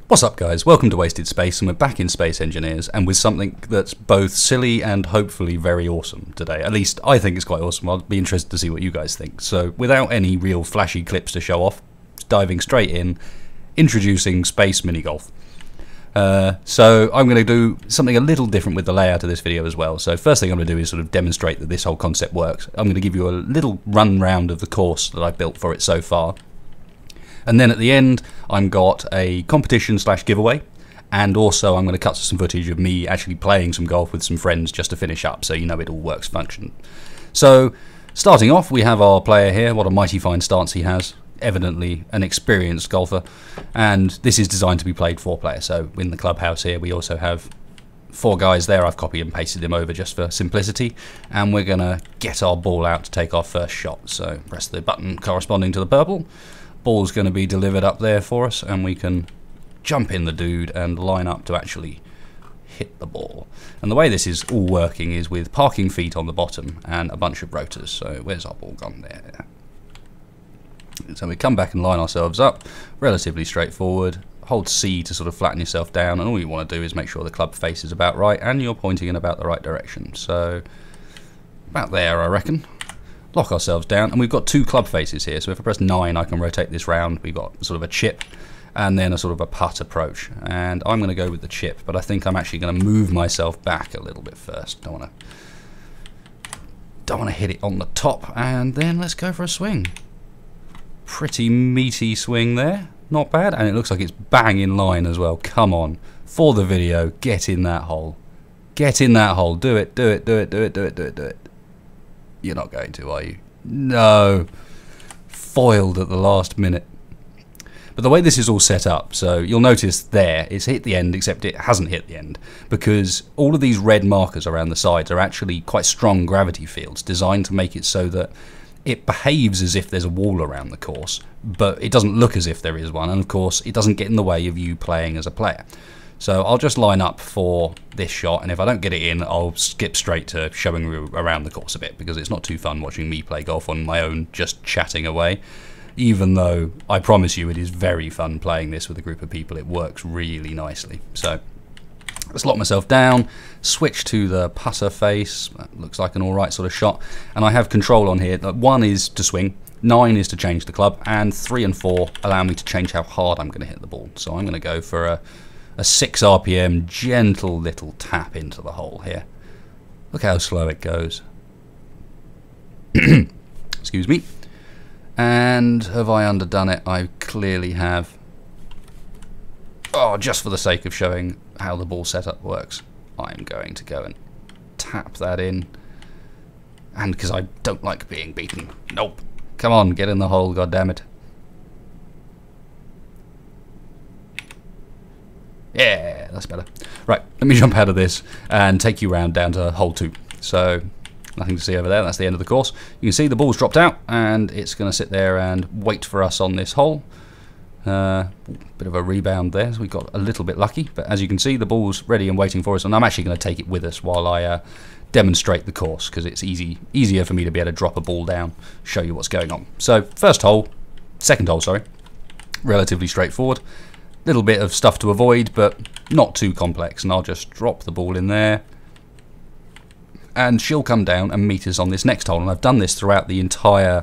What's up guys, welcome to Wasted Space, and we're back in Space Engineers and with something that's both silly and hopefully very awesome today. At least I think it's quite awesome. I'll be interested to see what you guys think. So without any real flashy clips to show off, diving straight in, introducing Space Mini Golf. So I'm going to do something a little different with the layout of this video as well. So first thing I'm going to do is sort of demonstrate that this whole concept works. I'm going to give you a little run round of the course that I've built for it so far. And then at the end, I've got a competition / giveaway, and also I'm going to cut some footage of me actually playing some golf with some friends just to finish up, so you know it all works function. So, starting off, we have our player here. What a mighty fine stance he has. Evidently an experienced golfer, and this is designed to be played 4-player. So in the clubhouse here, we also have 4 guys there. I've copied and pasted them over just for simplicity, and we're going to get our ball out to take our first shot. So press the button corresponding to the purple. Ball's going to be delivered up there for us, and we can jump in the dude and line up to actually hit the ball. And the way this is all working is with parking feet on the bottom and a bunch of rotors. So where's our ball gone? There. So we come back and line ourselves up, relatively straightforward. Hold C to sort of flatten yourself down, and all you want to do is make sure the club face is about right and you're pointing in about the right direction. So about there, I reckon. Lock ourselves down, and we've got 2 club faces here, so if I press 9 I can rotate this round. We've got sort of a chip and then a sort of a putt approach, and I'm going to go with the chip, but I think I'm actually going to move myself back a little bit first. Don't want to hit it on the top, and then let's go for a swing. Pretty meaty swing there, not bad, and it looks like it's bang in line as well. Come on, for the video, get in that hole. Get in that hole, do it, do it, do it, do it, do it, do it, do it. You're not going to, are you? No. Foiled at the last minute. But the way this is all set up, so you'll notice there, it's hit the end, except it hasn't hit the end, because all of these red markers around the sides are actually quite strong gravity fields, designed to make it so that it behaves as if there's a wall around the course, but it doesn't look as if there is one, and of course it doesn't get in the way of you playing as a player. So I'll just line up for this shot, and if I don't get it in, I'll skip straight to showing you around the course a bit, because it's not too fun watching me play golf on my own, just chatting away. Even though I promise you it is very fun playing this with a group of people, it works really nicely. So let's lock myself down, switch to the putter face. That looks like an alright sort of shot, and I have control on here. 1 is to swing, 9 is to change the club, and 3 and 4 allow me to change how hard I'm going to hit the ball. So I'm going to go for a 6 RPM gentle little tap into the hole here. Look how slow it goes. Excuse me. And have I underdone it? I clearly have. Oh, just for the sake of showing how the ball setup works, I'm going to go and tap that in. And because I don't like being beaten. Nope. Come on, get in the hole, goddammit. Yeah, that's better. Right, let me jump out of this and take you round down to hole 2. So, nothing to see over there, that's the end of the course. You can see the ball's dropped out, and it's going to sit there and wait for us on this hole. Bit of a rebound there, so we got a little bit lucky, but as you can see, the ball's ready and waiting for us, and I'm actually going to take it with us while I demonstrate the course, because it's easier for me to be able to drop a ball down, show you what's going on. So, second hole, sorry, relatively straightforward. Little bit of stuff to avoid, but not too complex, and I'll just drop the ball in there, and she'll come down and meet us on this next hole. And I've done this throughout the entire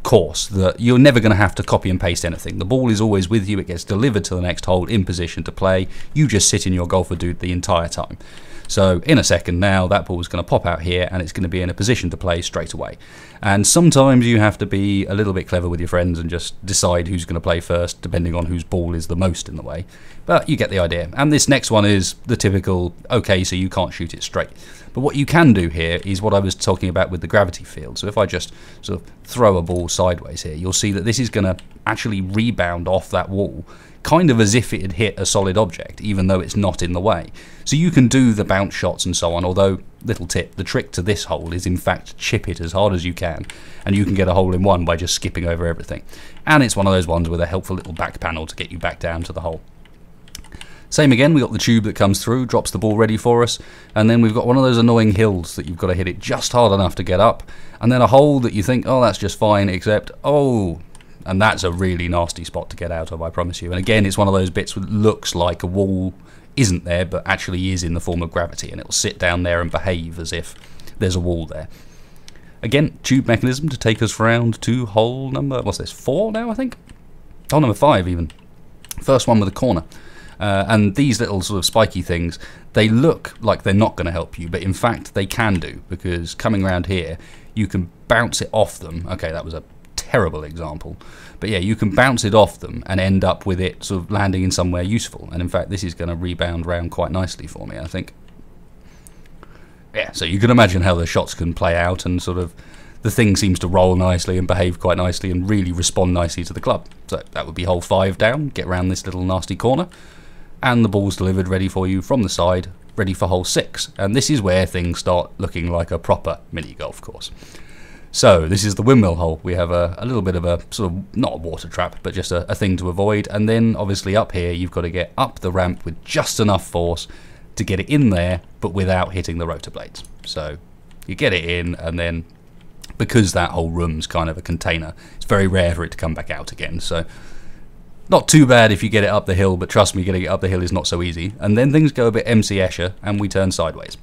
course, that you're never going to have to copy and paste anything. The ball is always with you, it gets delivered to the next hole in position to play. You just sit in your golfer dude the entire time. So in a second now, that ball is going to pop out here, and it's going to be in a position to play straight away. And sometimes you have to be a little bit clever with your friends and just decide who's going to play first, depending on whose ball is the most in the way. But you get the idea. And this next one is the typical, okay, so you can't shoot it straight. But what you can do here is what I was talking about with the gravity field. So if I just sort of throw a ball sideways here, you'll see that this is going to actually rebound off that wall, kind of as if it had hit a solid object, even though it's not in the way. So you can do the bounce shots and so on, although, little tip, the trick to this hole is in fact chip it as hard as you can, and you can get a hole in one by just skipping over everything. And it's one of those ones with a helpful little back panel to get you back down to the hole. Same again, we got the tube that comes through, drops the ball ready for us, and then we've got one of those annoying hills that you've got to hit it just hard enough to get up, and then a hole that you think, oh, that's just fine, except, oh, And that's a really nasty spot to get out of, I promise you. And again, it's one of those bits that looks like a wall isn't there, but actually is in the form of gravity, and it'll sit down there and behave as if there's a wall there. Again, tube mechanism to take us round to hole number, what's this, 4 now, I think? Hole number 5 even. First one with a corner. And these little sort of spiky things, they look like they're not going to help you, but in fact they can do, because coming around here, you can bounce it off them. Okay, that was a terrible example. But yeah, you can bounce it off them and end up with it sort of landing in somewhere useful. And in fact, this is going to rebound round quite nicely for me, I think. Yeah, so you can imagine how the shots can play out, and sort of the thing seems to roll nicely and behave quite nicely and really respond nicely to the club. So that would be hole 5 down, get around this little nasty corner, and the ball's delivered ready for you from the side, ready for hole 6. And this is where things start looking like a proper mini golf course. So this is the windmill hole. We have a little bit of a sort of, not a water trap, but just a thing to avoid. And then obviously up here, you've got to get up the ramp with just enough force to get it in there, but without hitting the rotor blades. So you get it in, and then because that whole room's kind of a container, it's very rare for it to come back out again. So not too bad if you get it up the hill, but trust me, getting it up the hill is not so easy. And then things go a bit MC Escher, and we turn sideways.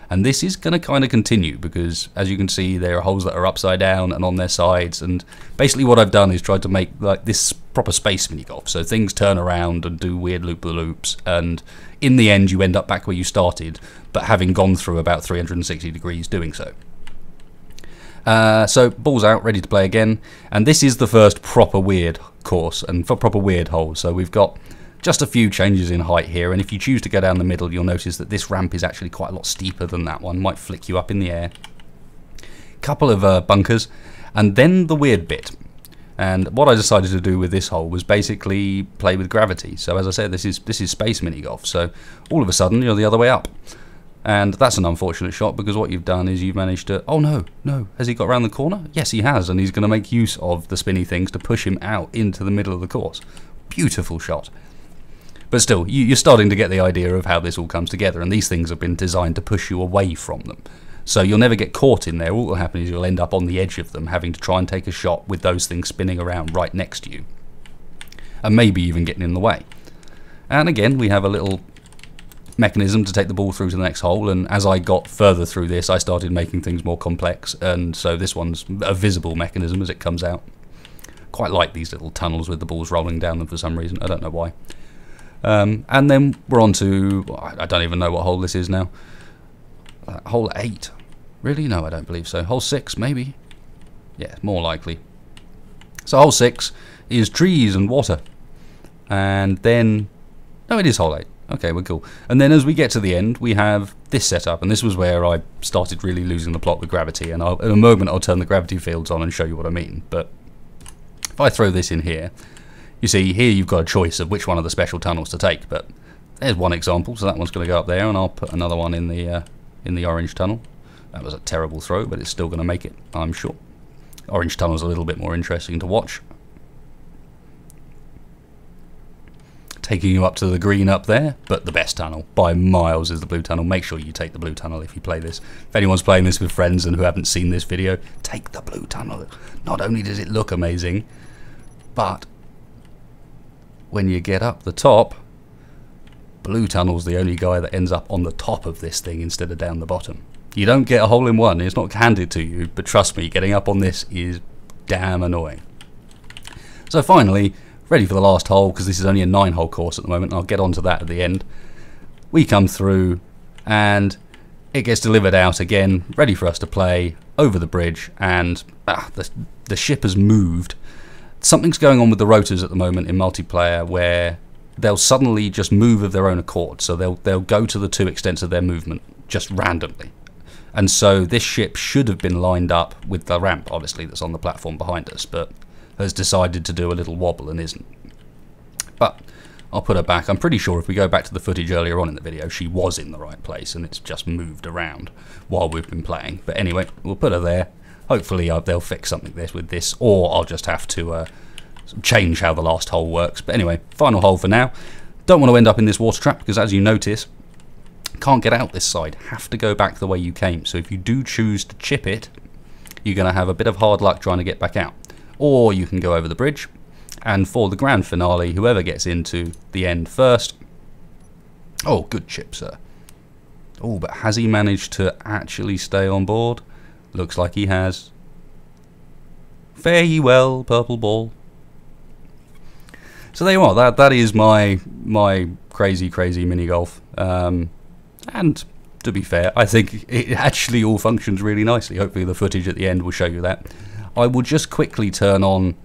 And this is going to kind of continue, because as you can see, there are holes that are upside down and on their sides. And basically what I've done is tried to make like this proper space mini golf. So things turn around and do weird loop-the-loops, and in the end you end up back where you started, but having gone through about 360 degrees doing so. So ball's out, ready to play again, and this is the first proper weird course and for proper weird holes. So we've got just a few changes in height here, and if you choose to go down the middle, you'll notice that this ramp is actually quite a lot steeper than that one, might flick you up in the air. Couple of bunkers, and then the weird bit. And what I decided to do with this hole was basically play with gravity. So as I said, this is space mini golf. So all of a sudden you're the other way up. And that's an unfortunate shot, because what you've done is you've managed to... Oh no, has he got around the corner? Yes, he has, and he's going to make use of the spinny things to push him out into the middle of the course. Beautiful shot. But still, you're starting to get the idea of how this all comes together, and these things have been designed to push you away from them. So you'll never get caught in there. All that will happen is you'll end up on the edge of them, having to try and take a shot with those things spinning around right next to you. And maybe even getting in the way. And again, we have a little mechanism to take the ball through to the next hole, and as I got further through this, I started making things more complex, and so this one's a visible mechanism as it comes out. Quite like these little tunnels with the balls rolling down them for some reason, I don't know why. And then we're on to, I don't even know what hole this is now. Hole 8. Really? No, I don't believe so. Hole 6, maybe? Yeah, more likely. So hole 6 is trees and water. And then... No, it is hole 8. Okay, we're cool. And then as we get to the end, we have this setup, and this was where I started really losing the plot with gravity, and in a moment I'll turn the gravity fields on and show you what I mean. But if I throw this in here, you see here you've got a choice of which one of the special tunnels to take, but there's one example, so that one's going to go up there, and I'll put another one in the orange tunnel. That was a terrible throw, but it's still going to make it, I'm sure. Orange tunnel's a little bit more interesting to watch. Taking you up to the green up there, but the best tunnel by miles is the blue tunnel. Make sure you take the blue tunnel if you play this. If anyone's playing this with friends and who haven't seen this video, take the blue tunnel. Not only does it look amazing, but when you get up the top, blue tunnel's the only guy that ends up on the top of this thing instead of down the bottom. You don't get a hole in one, it's not handed to you, but trust me, getting up on this is damn annoying. So finally, ready for the last hole, because this is only a 9-hole course at the moment, and I'll get onto that at the end. We come through, and it gets delivered out again, ready for us to play over the bridge, and the ship has moved. Something's going on with the rotors at the moment in multiplayer, where they'll suddenly just move of their own accord, so they'll go to the 2 extents of their movement, just randomly. And so this ship should have been lined up with the ramp, obviously, that's on the platform behind us, but has decided to do a little wobble and isn't. But I'll put her back. I'm pretty sure if we go back to the footage earlier on in the video, she was in the right place and it's just moved around while we've been playing. But anyway, we'll put her there. Hopefully they'll fix something with this, or I'll just have to change how the last hole works. But anyway, final hole for now. Don't want to end up in this water trap, because as you notice, can't get out this side. Have to go back the way you came. So if you do choose to chip it, you're going to have a bit of hard luck trying to get back out. or you can go over the bridge. And for the grand finale, whoever gets into the end first... Oh, good chip, sir. Oh, but has he managed to actually stay on board? Looks like he has. Fare ye well, purple ball. So there you are. That is my crazy mini golf. And to be fair, I think it actually all functions really nicely. Hopefully the footage at the end will show you that. I will just quickly turn on...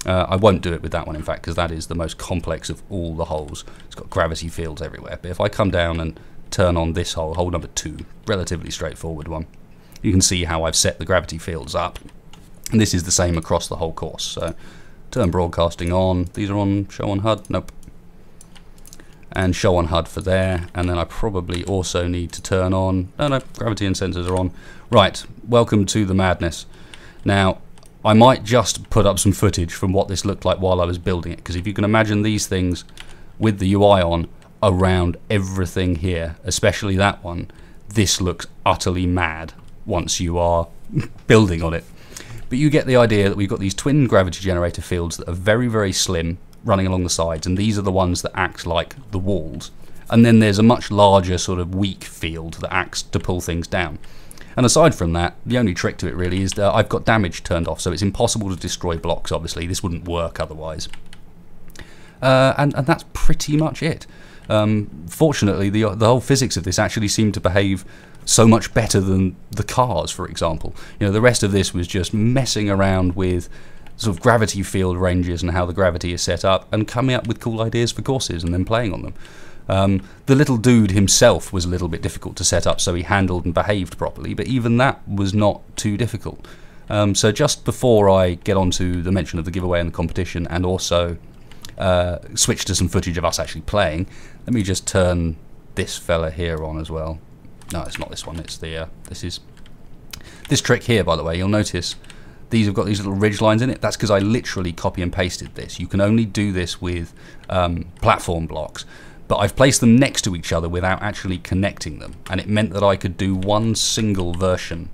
I won't do it with that one, in fact, because that is the most complex of all the holes. It's got gravity fields everywhere. But if I come down and turn on this hole, hole number 2, relatively straightforward one, you can see how I've set the gravity fields up. And this is the same across the whole course. So turn broadcasting on. These are on show on HUD. Nope. And show on HUD for there. And then I probably also need to turn on... No, gravity and sensors are on. Right, welcome to the madness. Now, I might just put up some footage from what this looked like while I was building it, because if you can imagine these things with the UI on around everything here, especially that one, this looks utterly mad once you are building on it. But you get the idea that we've got these twin gravity generator fields that are very slim, running along the sides, and these are the ones that act like the walls. And then there's a much larger sort of weak field that acts to pull things down. And aside from that, the only trick to it really is that I've got damage turned off, so it's impossible to destroy blocks, obviously. This wouldn't work otherwise. And that's pretty much it. Fortunately, the whole physics of this actually seemed to behave so much better than the cars, for example. You know, the rest of this was just messing around with sort of gravity field ranges and how the gravity is set up, and coming up with cool ideas for courses and then playing on them. The little dude himself was a little bit difficult to set up so he handled and behaved properly, but even that was not too difficult. So just before I get on to the mention of the giveaway and the competition, and also switch to some footage of us actually playing, let me just turn this fella here on as well. No, it's not this one, it's the this trick here, by the way. You'll notice these have got these little ridge lines in it. That's because I literally copy and pasted this. You can only do this with platform blocks, but I've placed them next to each other without actually connecting them, and it meant that I could do one single version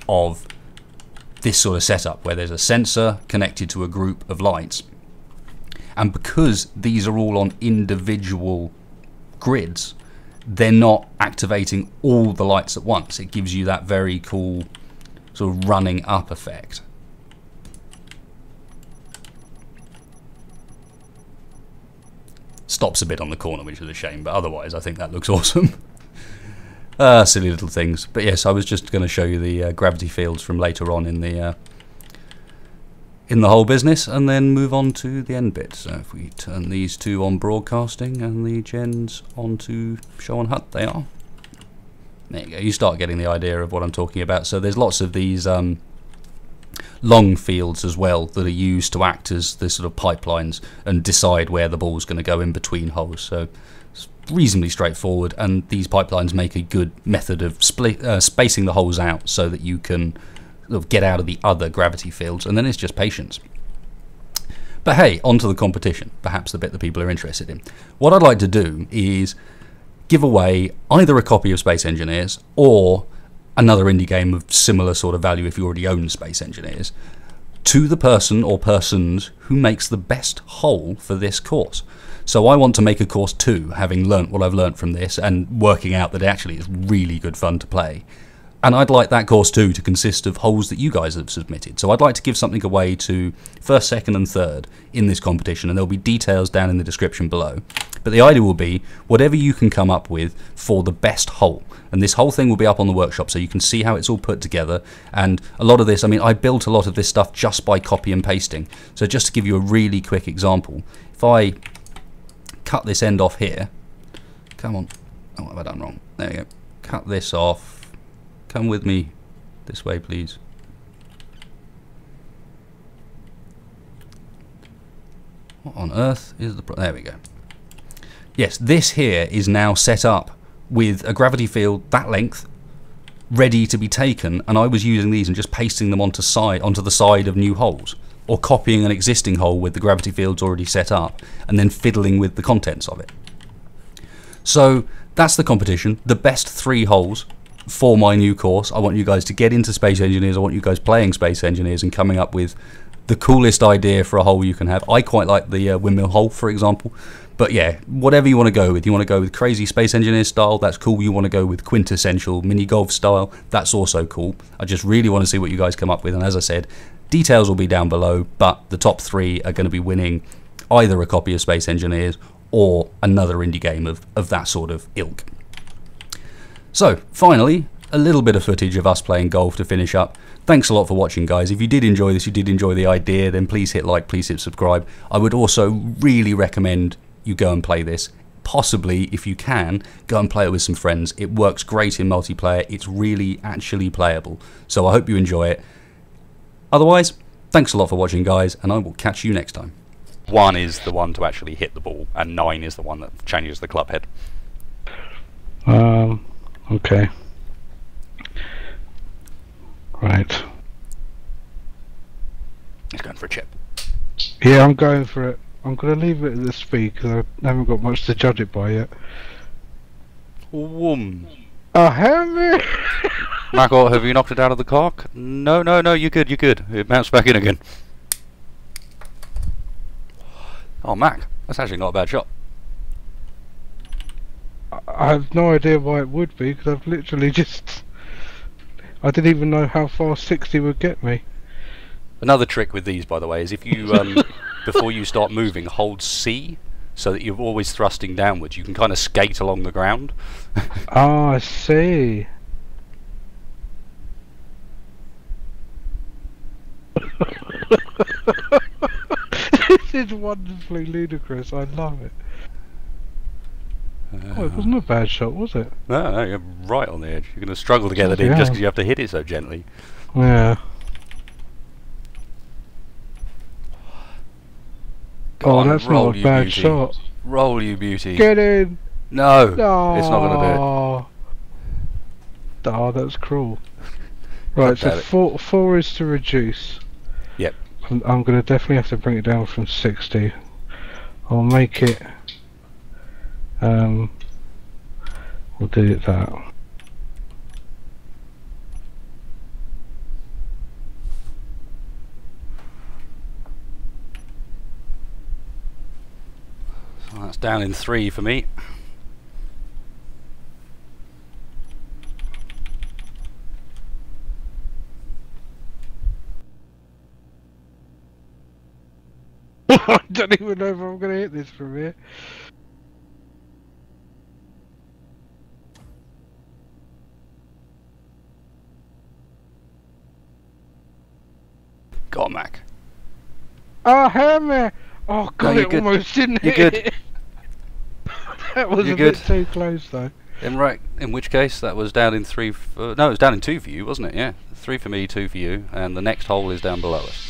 of this sort of setup where there's a sensor connected to a group of lights, and because these are all on individual grids, they're not activating all the lights at once. It gives you that very cool sort of running up effect. Stops a bit on the corner, which is a shame, but otherwise I think that looks awesome. Silly little things. But yes, I was just going to show you the gravity fields from later on in the whole business, and then move on to the end bit. So if we turn these two on broadcasting and the gens onto show on HUD, they are. There you go. You start getting the idea of what I'm talking about. So there's lots of these long fields as well that are used to act as the sort of pipelines and decide where the ball's going to go in between holes. So it's reasonably straightforward, and these pipelines make a good method of spacing the holes out so that you can get out of the other gravity fields, and then it's just patience. But hey, on to the competition, perhaps the bit that people are interested in. What I'd like to do is give away either a copy of Space Engineers or another indie game of similar sort of value if you already own Space Engineers to the person or persons who makes the best hole for this course. So I want to make a course 2, having learnt what I've learnt from this and working out that actually it's really good fun to play. And I'd like that course 2 to consist of holes that you guys have submitted. So I'd like to give something away to first, second and third in this competition, and there'll be details down in the description below. But the idea will be whatever you can come up with for the best hole. And this whole thing will be up on the workshop so you can see how it's all put together. And a lot of this, I mean, I built a lot of this stuff just by copy and pasting. So just to give you a really quick example, if I cut this end off here, come on, oh, what have I done wrong? There we go, cut this off. Come with me this way, please. What on earth is the... There we go. Yes, this here is now set up with a gravity field that length ready to be taken, and I was using these and just pasting them onto the side of new holes, or copying an existing hole with the gravity fields already set up and then fiddling with the contents of it. So that's the competition. The best 3 holes for my new course. I want you guys to get into Space Engineers. I want you guys playing Space Engineers and coming up with the coolest idea for a hole you can have. I quite like the windmill hole, for example. But yeah, whatever you want to go with. You want to go with crazy Space Engineer style, that's cool. You want to go with quintessential mini golf style, that's also cool. I just really want to see what you guys come up with. And as I said, details will be down below, but the top 3 are going to be winning either a copy of Space Engineers or another indie game of that sort of ilk. So, finally, a little bit of footage of us playing golf to finish up. Thanks a lot for watching, guys. If you did enjoy this, you did enjoy the idea, then please hit like, please hit subscribe. I would also really recommend you go and play this. Possibly, if you can, go and play it with some friends. It works great in multiplayer. It's really actually playable. So I hope you enjoy it. Otherwise, thanks a lot for watching, guys, and I will catch you next time. 1 is the one to actually hit the ball, and 9 is the one that changes the club head. Okay. Right. He's going for a chip. Yeah, I'm going for it. I'm going to leave it at the speed because I haven't got much to judge it by yet. Whoom. Oh, Henry! Marco, have you knocked it out of the cock? No, no, no, you're good, you're good. It bounced back in again. Oh, Mac, that's actually not a bad shot. I have no idea why it would be because I've literally just... I didn't even know how far 60 would get me. Another trick with these, by the way, is if you, before you start moving, hold C so that you're always thrusting downwards. You can kind of skate along the ground. Ah, I see. This is wonderfully ludicrous. I love it. Oh, it wasn't a bad shot, was it? No, no, you're right on the edge. You're going to struggle to get it in just because you have to hit it so gently. Yeah. Go on, that's roll, not a bad beauty. shot. Roll, you beauty. Get in! No, No, it's not going to do it. Oh, that's cruel. Right, so 4 is to reduce. Yep. I'm going to definitely have to bring it down from 60. I'll make it... we'll do it that. So that's down in 3 for me. I don't even know if I'm going to hit this from here. Go on, Mac. Oh, hammer! Oh god, No, it almost didn't you're hit good. it. That was You're a good. bit too close though. In which case, that was down in 3 for... no, it was down in 2 for you, wasn't it? Yeah. 3 for me, 2 for you, and the next hole is down below us.